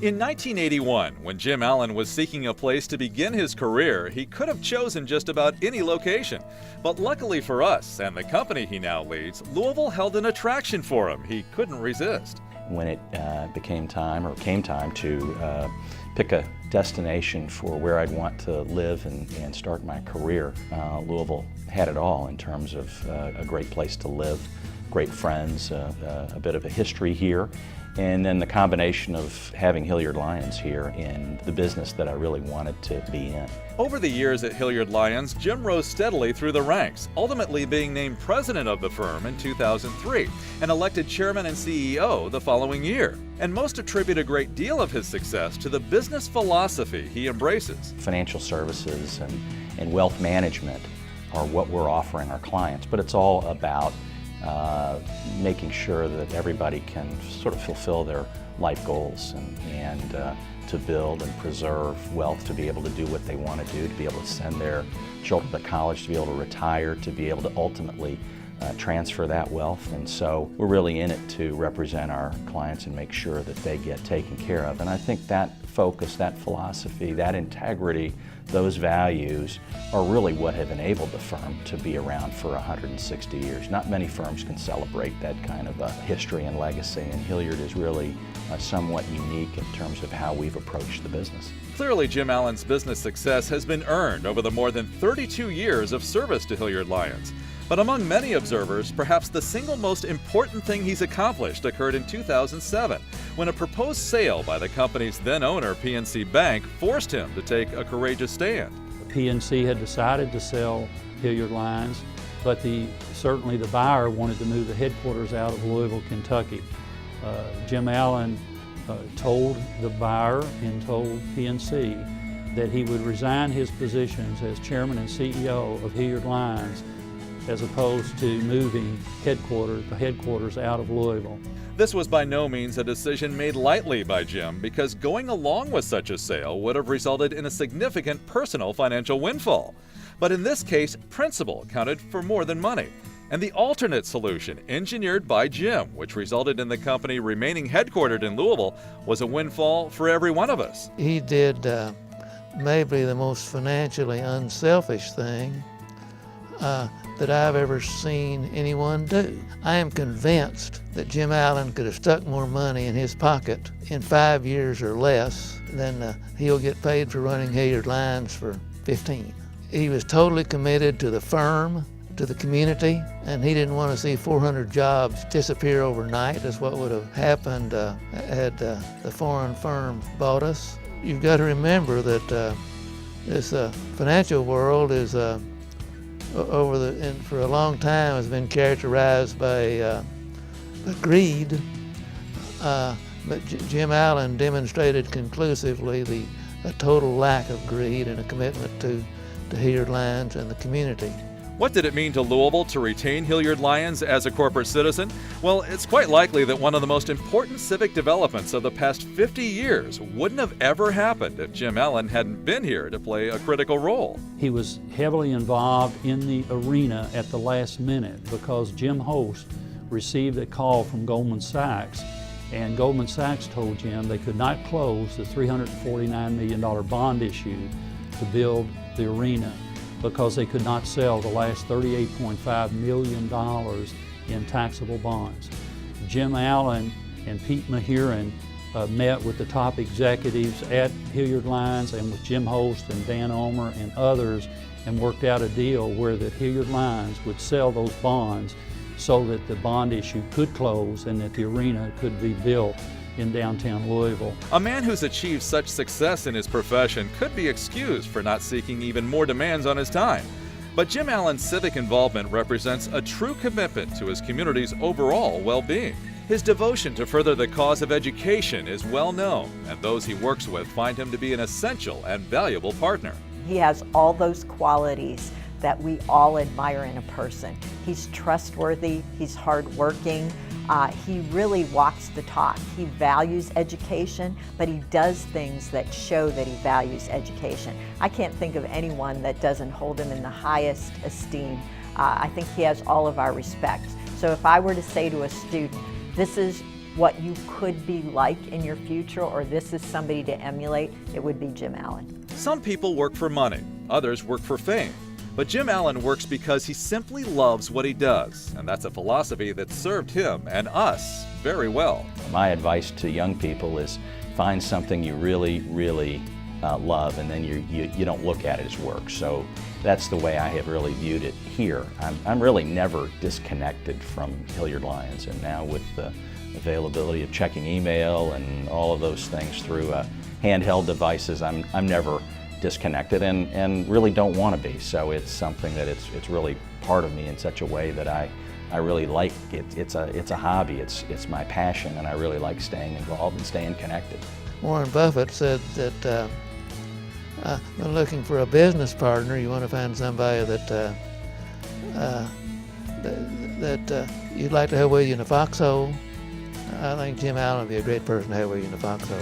In 1981, when Jim Allen was seeking a place to begin his career, he could have chosen just about any location. But luckily for us and the company he now leads, Louisville held an attraction for him he couldn't resist. When it came time to pick a destination for where I'd want to live and start my career, Louisville had it all in terms of a great place to live, great friends, a bit of a history here, and then the combination of having Hilliard Lyons here in the business that I really wanted to be in. Over the years at Hilliard Lyons, Jim rose steadily through the ranks, ultimately being named president of the firm in 2003 and elected chairman and CEO the following year. And most attribute a great deal of his success to the business philosophy he embraces. Financial services and wealth management are what we're offering our clients, but it's all about making sure that everybody can sort of fulfill their life goals and to build and preserve wealth, to be able to do what they want to do, to be able to send their children to college, to be able to retire, to be able to ultimately transfer that wealth. And so we're really in it to represent our clients and make sure that they get taken care of. And I think that focus, that philosophy, that integrity, those values are really what have enabled the firm to be around for 160 years. Not many firms can celebrate that kind of a history and legacy, and Hilliard is really somewhat unique in terms of how we've approached the business. Clearly, Jim Allen's business success has been earned over the more than 32 years of service to Hilliard Lyons. But among many observers, perhaps the single most important thing he's accomplished occurred in 2007, when a proposed sale by the company's then owner, PNC Bank, forced him to take a courageous stand. PNC had decided to sell Hilliard Lyons, but certainly the buyer wanted to move the headquarters out of Louisville, Kentucky. Jim Allen told the buyer and told PNC that he would resign his positions as chairman and CEO of Hilliard Lyons as opposed to moving the headquarters out of Louisville. This was by no means a decision made lightly by Jim, because going along with such a sale would have resulted in a significant personal financial windfall. But in this case, principle counted for more than money. And the alternate solution, engineered by Jim, which resulted in the company remaining headquartered in Louisville, was a windfall for every one of us. He did maybe the most financially unselfish thing that I've ever seen anyone do. I am convinced that Jim Allen could have stuck more money in his pocket in 5 years or less than he'll get paid for running Hilliard Lyons for 15. He was totally committed to the firm, to the community, and he didn't want to see 400 jobs disappear overnight. That's what would have happened had the foreign firm bought us. You've got to remember that this financial world is for a long time has been characterized by greed, but Jim Allen demonstrated conclusively a total lack of greed and a commitment to Hilliard Lyons and the community. What did it mean to Louisville to retain Hilliard Lyons as a corporate citizen? Well, it's quite likely that one of the most important civic developments of the past 50 years wouldn't have ever happened if Jim Allen hadn't been here to play a critical role. He was heavily involved in the arena at the last minute because Jim Host received a call from Goldman Sachs, and Goldman Sachs told Jim they could not close the $349 million bond issue to build the arena because they could not sell the last $38.5 million in taxable bonds. Jim Allen and Pete Mahiran met with the top executives at Hilliard Lyons and with Jim Host and Dan Omer and others and worked out a deal where the Hilliard Lyons would sell those bonds so that the bond issue could close and that the arena could be built in downtown Louisville. A man who's achieved such success in his profession could be excused for not seeking even more demands on his time. But Jim Allen's civic involvement represents a true commitment to his community's overall well-being. His devotion to further the cause of education is well known, and those he works with find him to be an essential and valuable partner. He has all those qualities that we all admire in a person. He's trustworthy, he's hardworking, he really walks the talk. He values education, but he does things that show that he values education. I can't think of anyone that doesn't hold him in the highest esteem. I think he has all of our respect. So if I were to say to a student, this is what you could be like in your future, or this is somebody to emulate, it would be Jim Allen. Some people work for money, others work for fame. But Jim Allen works because he simply loves what he does, and that's a philosophy that served him and us very well. My advice to young people is find something you really, really love, and then you don't look at it as work. So that's the way I have really viewed it here. I'm really never disconnected from Hilliard Lyons, and now with the availability of checking email and all of those things through handheld devices, I'm never disconnected and really don't want to be. So it's something that it's really part of me in such a way that I really like it. It's a hobby, it's my passion, and I really like staying involved and staying connected. Warren Buffett said that when looking for a business partner, you want to find somebody that you'd like to have with you in a foxhole. I think Jim Allen would be a great person to have with you in a foxhole.